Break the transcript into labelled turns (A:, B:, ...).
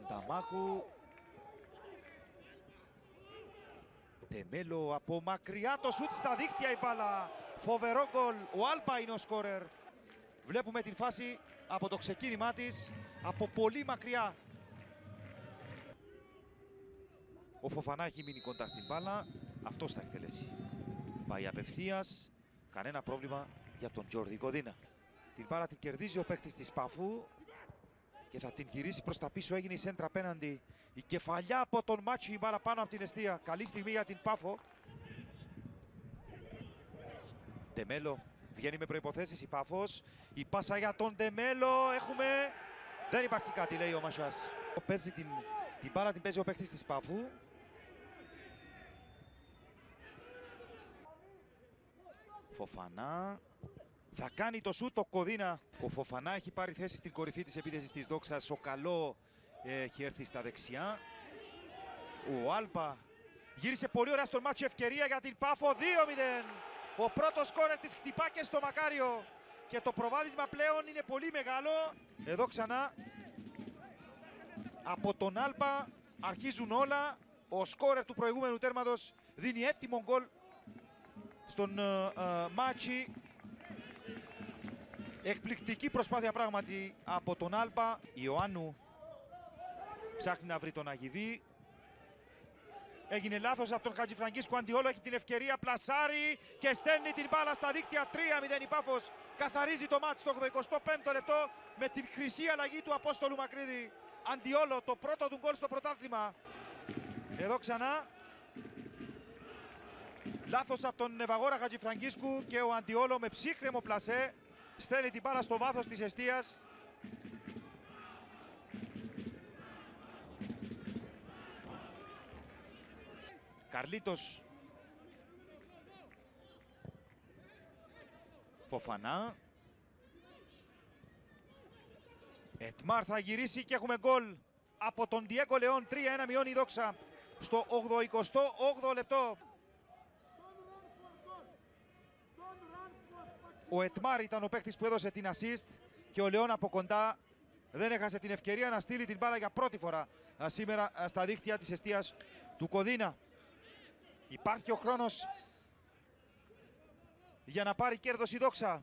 A: Νταμάχου. Ντεμέλο από μακριά το σουτ στα δίχτυα η μπάλα. Φοβερό γκολ. Ο Άλπα είναι ο σκόρερ. Βλέπουμε την φάση από το ξεκίνημά της από πολύ μακριά. Ο Φοφανά έχει μείνει κοντά στην μπάλα. Αυτός θα εκτελέσει. Πάει απευθείας. Κανένα πρόβλημα για τον Τζόρντι Κοδίνα. Την μπάλα την κερδίζει ο παίκτης της Πάφου και θα την γυρίσει προς τα πίσω. Έγινε η σέντρα απέναντι. Η κεφαλιά από τον Μάτσι, η μπάλα πάνω από την εστία. Καλή στιγμή για την Πάφο. Ντεμέλο βγαίνει με προϋποθέσεις η Πάφος. Η πάσα για τον Ντεμέλο. Έχουμε... Δεν υπάρχει κάτι, λέει ο Μασιάς. Παίζει την μπάλα την παίζει ο παίκτης της Πάφου. Φοφανά. Θα κάνει το σούτ ο Κοδίνα. Ο Φοφανά έχει πάρει θέση στην κορυφή της επίθεσης της Δόξας. Ο Καλό έχει έρθει στα δεξιά. Ο Άλπα γύρισε πολύ ωραία στον μάτσο, ευκαιρία για την Πάφο. 2-0. Ο πρώτος σκόρερ της χτυπά και στο Μακάριο. Και το προβάδισμα πλέον είναι πολύ μεγάλο. Εδώ ξανά από τον Άλπα αρχίζουν όλα. Ο σκόρερ του προηγούμενου τέρματος δίνει έτοιμο γκολ στον Μάτσι. Εκπληκτική προσπάθεια πράγματι από τον Άλπα. Ιωάννου ψάχνει να βρει τον Αγιβή. Έγινε λάθος από τον Χατζηφραγκίσκου. Αντιόλο έχει την ευκαιρία, πλασάρει και στέλνει την μπάλα στα δίκτυα. 3-0 η Πάφος. Καθαρίζει το μάτς στο 85ο λεπτό με την χρυσή αλλαγή του Απόστολου Μακρύδη. Αντιόλο, το πρώτο του γκολ στο πρωτάθλημα. Εδώ ξανά. Λάθος από τον Νεβαγόρα Χατζηφραγκίσκου και ο Αντιόλο με ψύχρεμο πλασέ στέλνει την μπάλα στο βάθος της εστίας. Καρλίτος. Φοφανά. Ετμάρ θα γυρίσει και έχουμε γκολ από τον Διέγκο Λεόν. 3-1 μειώνει η Δόξα στο 88ο λεπτό. Ο Ετμάρ ήταν ο παίκτης που έδωσε την assist και ο Λεόν από κοντά δεν έχασε την ευκαιρία να στείλει την μπάλα για πρώτη φορά σήμερα στα δίχτυα της εστίας του Κοδίνα. Υπάρχει ο χρόνος για να πάρει κέρδος η Δόξα.